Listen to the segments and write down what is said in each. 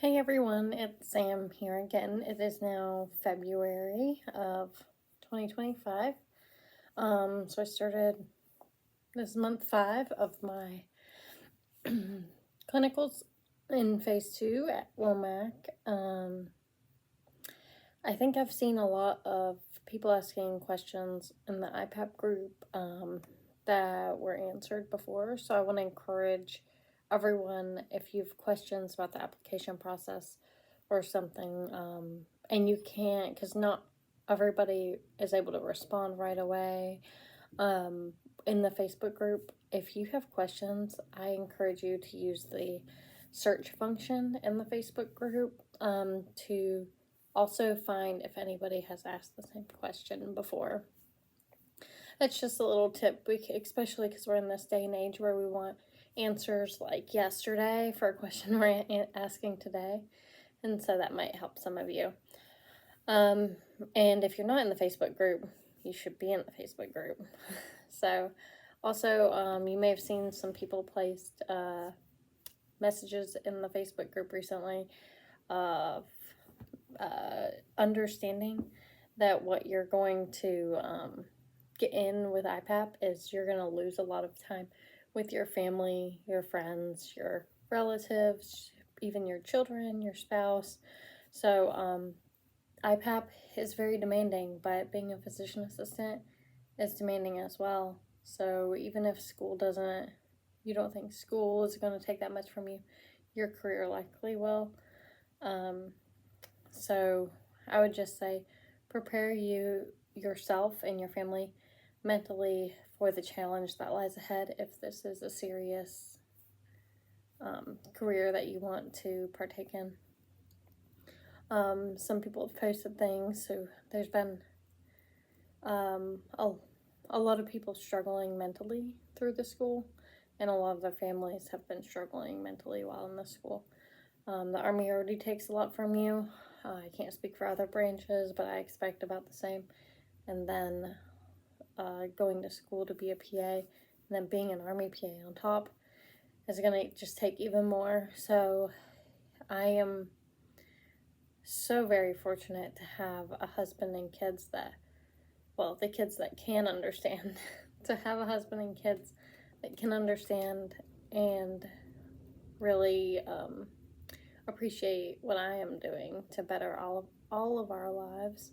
Hey everyone, it's Sam here again. It is now February of 2025. So I started this month 5 of my clinicals in phase 2 at Womack. I think I've seen a lot of people asking questions in the IPAP group that were answered before. So I want to encourage everyone, if you have questions about the application process or something, and you can't, because not everybody is able to respond right away in the Facebook group. If you have questions, I encourage you to use the search function in the Facebook group to also find if anybody has asked the same question before. That's just a little tip, especially because we're in this day and age where we want answers like yesterday for a question we're asking today. And so that might help some of you. And if you're not in the Facebook group, you should be in the Facebook group. So also, you may have seen some people placed messages in the Facebook group recently of understanding that what you're going to get in with IPAP is you're going to lose a lot of time with your family, your friends, your relatives, even your children, your spouse. So IPAP is very demanding, but being a physician assistant is demanding as well. So even if you don't think school is going to take that much from you, your career likely will. So I would just say prepare yourself and your family mentally for the challenge that lies ahead if this is a serious career that you want to partake in. Some people have posted things, so there's been a lot of people struggling mentally through the school, and a lot of their families have been struggling mentally while in the school. The Army already takes a lot from you. I can't speak for other branches, but I expect about the same. And then going to school to be a PA, and then being an Army PA on top is going to just take even more. So I am so very fortunate to have a husband and kids the kids that can understand, to have a husband and kids that can understand and really appreciate what I am doing to better all of our lives,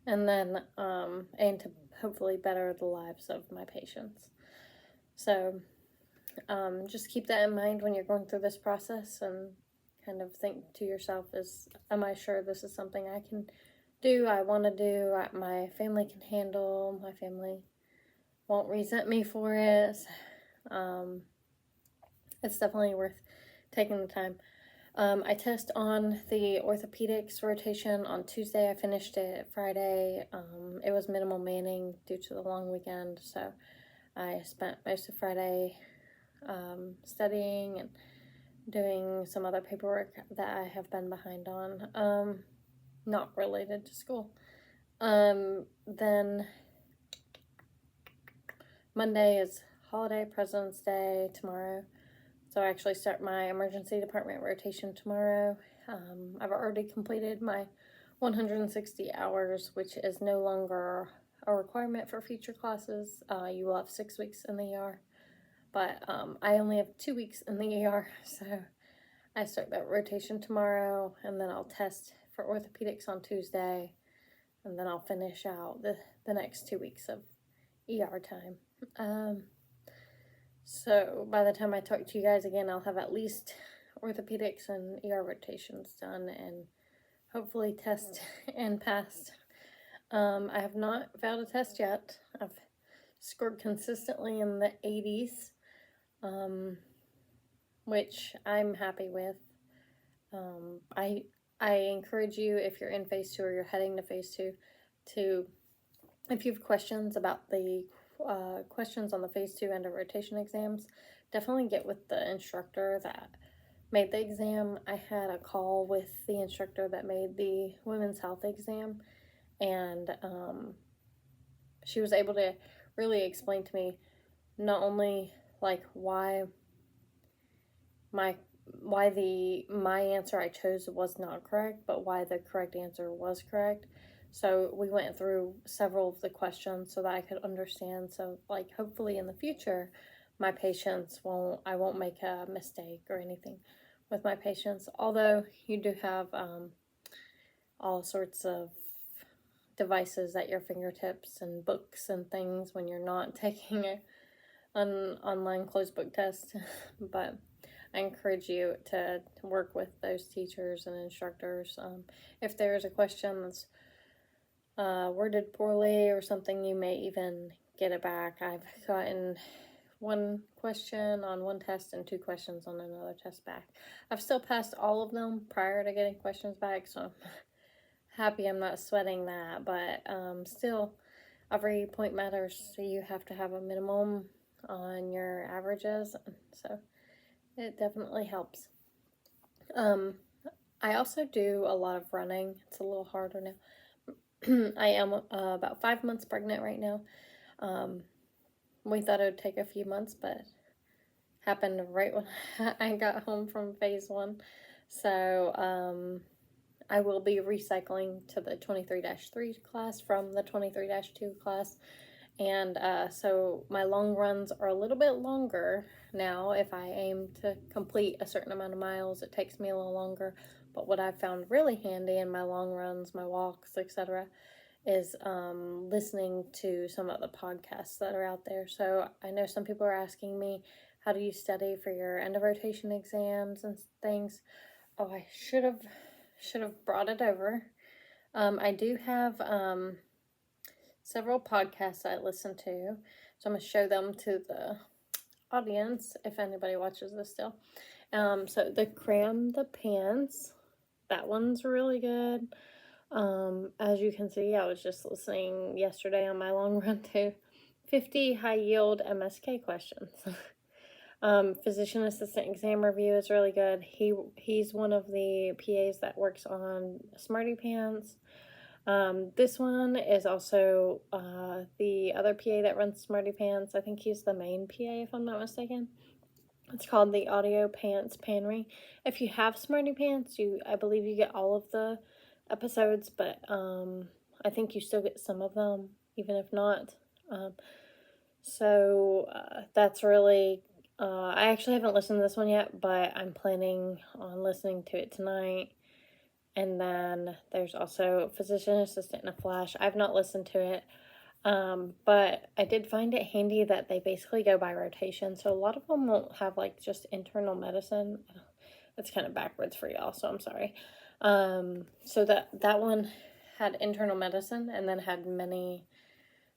and then and to hopefully better the lives of my patients. So just keep that in mind when you're going through this process, and kind of think to yourself, am I sure this is something I can do, I want to do, my family can handle, my family won't resent me for it. It's definitely worth taking the time. I test on the orthopedics rotation on Tuesday. I finished it Friday. It was minimal manning due to the long weekend, so I spent most of Friday studying and doing some other paperwork that I have been behind on, not related to school. Then Monday is holiday, President's Day tomorrow. So I actually start my emergency department rotation tomorrow. I've already completed my 160 hours, which is no longer a requirement for future classes. You will have 6 weeks in the ER, but I only have 2 weeks in the ER, so I start that rotation tomorrow, and then I'll test for orthopedics on Tuesday, and then I'll finish out the next 2 weeks of ER time. So by the time I talk to you guys again, I'll have at least orthopedics and ER rotations done, and hopefully test and passed. I have not failed a test yet. I've scored consistently in the 80s, which I'm happy with. I encourage you, if you're in phase 2 or you're heading to phase 2, if you have questions about the questions on the phase 2 end of rotation exams, definitely get with the instructor that made the exam. I had a call with the instructor that made the women's health exam, and she was able to really explain to me not only like why my my answer I chose was not correct, but why the correct answer was correct. So we went through several of the questions so that I could understand. So like hopefully in the future, I won't make a mistake or anything with my patients. Although you do have all sorts of devices at your fingertips and books and things when you're not taking an online closed book test. But I encourage you to work with those teachers and instructors. If there's a question that's worded poorly or something, you may even get it back. I've gotten one question on one test and 2 questions on another test back. I've still passed all of them prior to getting questions back, so I'm happy I'm not sweating that. But still, every point matters, so you have to have a minimum on your averages, so it definitely helps. I also do a lot of running. It's a little harder now. I am about 5 months pregnant right now. We thought it would take a few months, but happened right when I got home from phase 1. So I will be recycling to the 23-3 class from the 23-2 class. And so my long runs are a little bit longer now. If I aim to complete a certain amount of miles, it takes me a little longer. But what I've found really handy in my long runs, my walks, etc., is listening to some of the podcasts that are out there. So I know some people are asking me, how do you study for your end of rotation exams and things? Oh, I should have brought it over. I do have several podcasts I listen to, so I'm going to show them to the audience if anybody watches this still. So the Cram the Pants, that one's really good. As you can see, I was just listening yesterday on my long run to 50 high yield MSK questions. Physician assistant exam review is really good. He's one of the PAs that works on Smarty Pants. This one is also the other PA that runs Smarty Pants. I think he's the main PA, if I'm not mistaken. It's called the Audio Pants Panry. If you have Smarty Pants, I believe you get all of the episodes, but I think you still get some of them, even if not. So that's really, I actually haven't listened to this one yet, but I'm planning on listening to it tonight. And then there's also Physician Assistant in a Flash. I've not listened to it, but I did find it handy that they basically go by rotation. So a lot of them won't have like just internal medicine. It's kind of backwards for y'all, so I'm sorry. So that one had internal medicine and then had many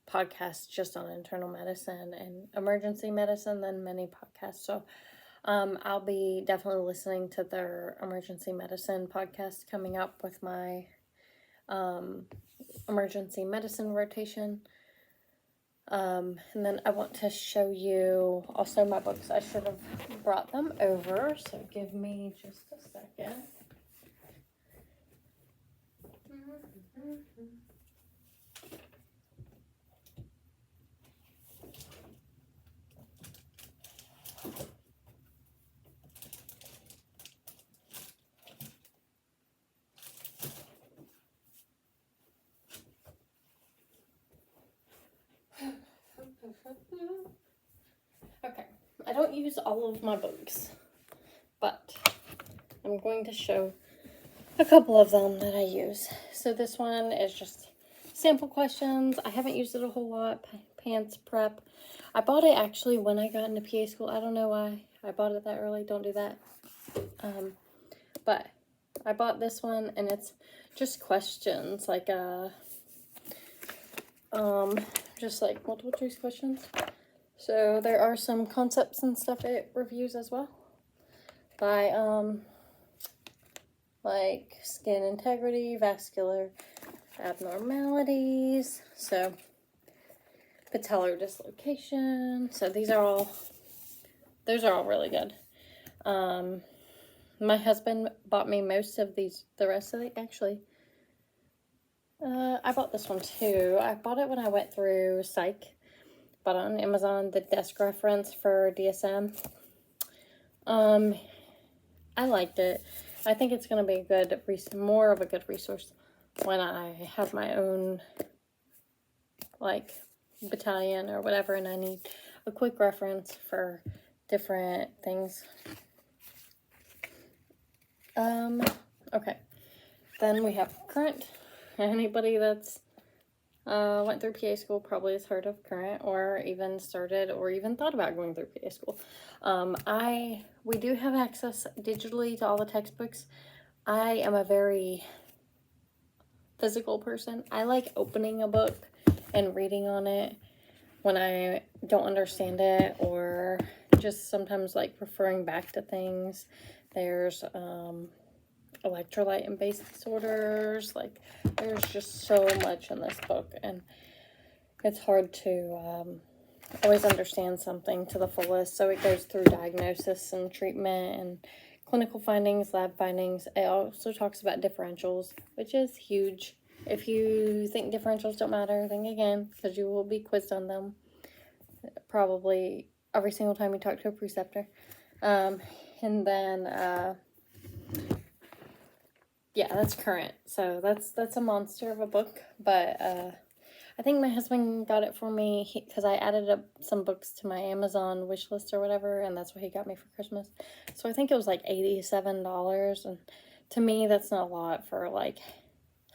podcasts just on internal medicine and emergency medicine, then many podcasts. So I'll be definitely listening to their emergency medicine podcast coming up with my emergency medicine rotation. And then I want to show you also my books. I should have brought them over, so give me just a second. Okay, I don't use all of my books, but I'm going to show a couple of them that I use. So this one is just sample questions. I haven't used it a whole lot. Pants prep. I bought it actually when I got into PA school. I don't know why I bought it that early. Don't do that. But I bought this one, and it's just questions, like just like multiple choice questions. So there are some concepts and stuff it reviews as well, by like skin integrity, vascular abnormalities, so patellar dislocation. So those are all really good. My husband bought me most of these. The rest of it, actually, I bought this one too. I bought it when I went through psych. Bought it on Amazon, the desk reference for DSM. I liked it. I think it's going to be a good, more of a good resource when I have my own, like, battalion or whatever, and I need a quick reference for different things. Okay. Then we have current. Anybody that's went through PA school probably has heard of current, or even started, or even thought about going through PA school. We do have access digitally to all the textbooks. I am a very physical person. I like opening a book and reading on it when I don't understand it, or just sometimes like referring back to things. There's electrolyte and base disorders. Like, there's just so much in this book, and it's hard to always understand something to the fullest. So it goes through diagnosis and treatment and clinical findings, lab findings. It also talks about differentials, which is huge. If you think differentials don't matter, think again, because you will be quizzed on them probably every single time you talk to a preceptor. And then yeah, that's current. So that's a monster of a book, but I think my husband got it for me because I added up some books to my Amazon wish list or whatever, and that's what he got me for Christmas. So I think it was like $87, and to me that's not a lot for like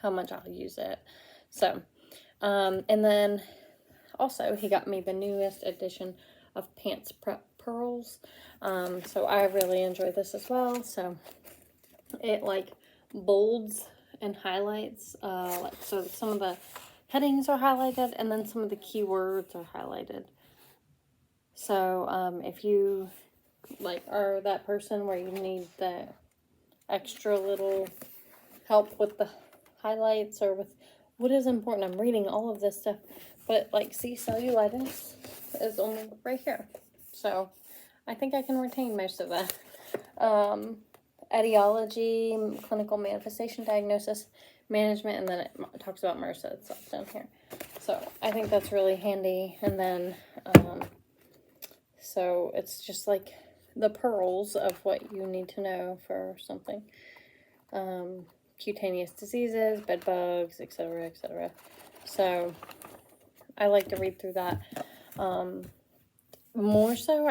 how much I'll use it. So and then also he got me the newest edition of Pants Prep Pearls. So I really enjoy this as well. So it like bolds and highlights, so some of the headings are highlighted, and then some of the keywords are highlighted. So if you like are that person where you need the extra little help with the highlights or with what is important, I'm reading all of this stuff, but like, see, cellulitis is only right here, so I think I can retain most of that. Etiology, clinical manifestation, diagnosis, management, and then it talks about MRSA itself down here. So I think that's really handy. And then so it's just like the pearls of what you need to know for something. Cutaneous diseases, bed bugs, etc., etc. So I like to read through that. More so,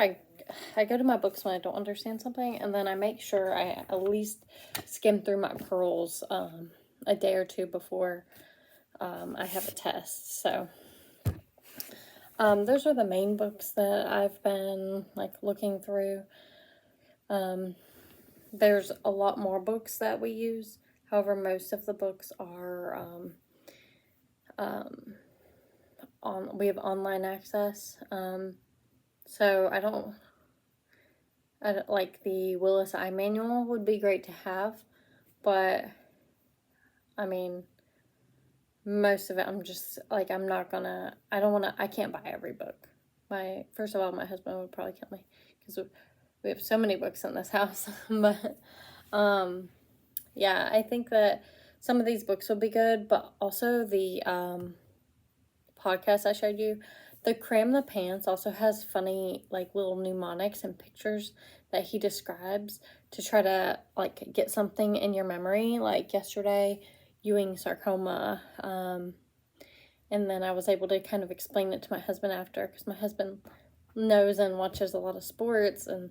I go to my books when I don't understand something, and then I make sure I at least skim through my pearls a day or two before I have a test. So those are the main books that I've been like looking through. There's a lot more books that we use. However, most of the books are we have online access. So I don't like the Willis Eye Manual would be great to have, but I mean, most of it I'm just like, I can't buy every book. First of all, my husband would probably kill me because we have so many books in this house. But yeah, I think that some of these books will be good, but also the podcast I showed you, the Cram the Pants, also has funny like little mnemonics and pictures that he describes to try to like get something in your memory. Like yesterday, Ewing sarcoma, and then I was able to kind of explain it to my husband after, because my husband knows and watches a lot of sports, and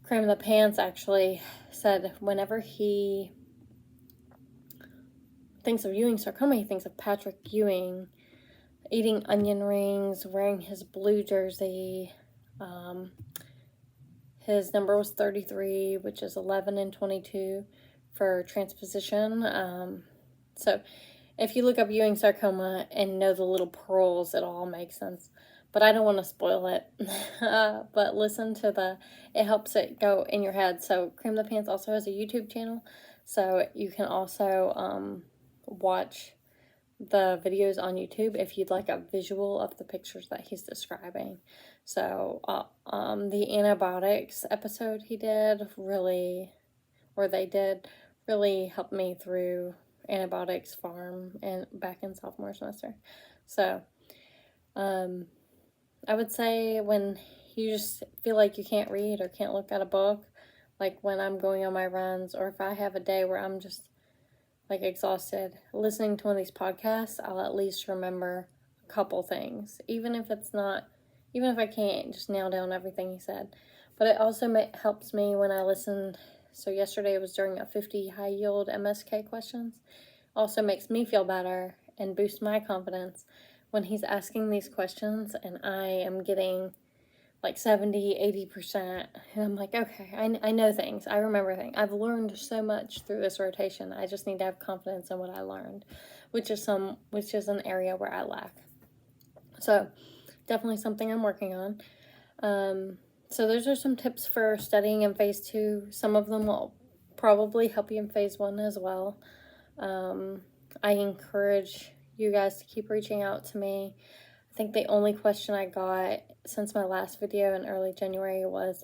Cram the Pants actually said whenever he thinks of Ewing sarcoma, he thinks of Patrick Ewing eating onion rings, wearing his blue jersey. His number was 33, which is 11 and 22 for transposition. So if you look up Ewing sarcoma and know the little pearls, it all makes sense. But I don't want to spoil it. But listen to it helps it go in your head. So Cram the Pants also has a YouTube channel. So you can also watch the videos on YouTube if you'd like a visual of the pictures that he's describing. So the antibiotics episode they did really helped me through antibiotics farm and back in sophomore semester. So I would say when you just feel like you can't read or can't look at a book, like when I'm going on my runs, or if I have a day where I'm just like exhausted, listening to one of these podcasts, I'll at least remember a couple things, even if I can't just nail down everything he said. But it also helps me when I listen. So yesterday was during a 50 high yield MSK questions. Also makes me feel better and boost my confidence when he's asking these questions and I am getting like 70-80%, and I'm like, okay, I know things, I remember things, I've learned so much through this rotation. I just need to have confidence in what I learned, which is an area where I lack. So definitely something I'm working on. So those are some tips for studying in phase 2. Some of them will probably help you in phase 1 as well. I encourage you guys to keep reaching out to me. I think the only question I got since my last video in early January was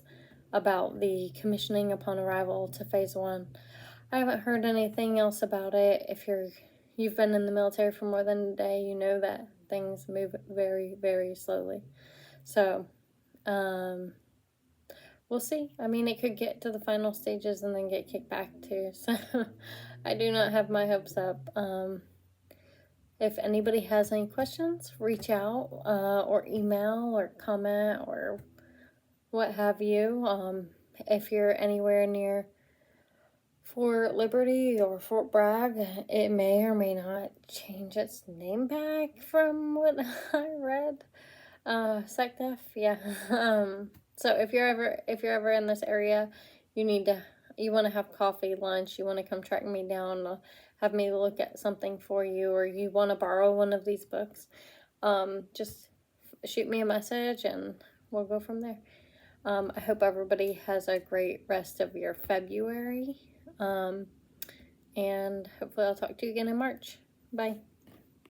about the commissioning upon arrival to phase 1. I haven't heard anything else about it. If you've been in the military for more than a day, you know that things move very, very slowly. So, we'll see. I mean, it could get to the final stages and then get kicked back too. So, I do not have my hopes up. If anybody has any questions, reach out or email or comment or what have you. If you're anywhere near Fort Liberty or Fort Bragg, it may or may not change its name back from what I read. SecDef, yeah. So if you're ever in this area, you want to have coffee, lunch, you want to come track me down, have me look at something for you, or you want to borrow one of these books, just shoot me a message and we'll go from there. I hope everybody has a great rest of your February, and hopefully I'll talk to you again in March. Bye.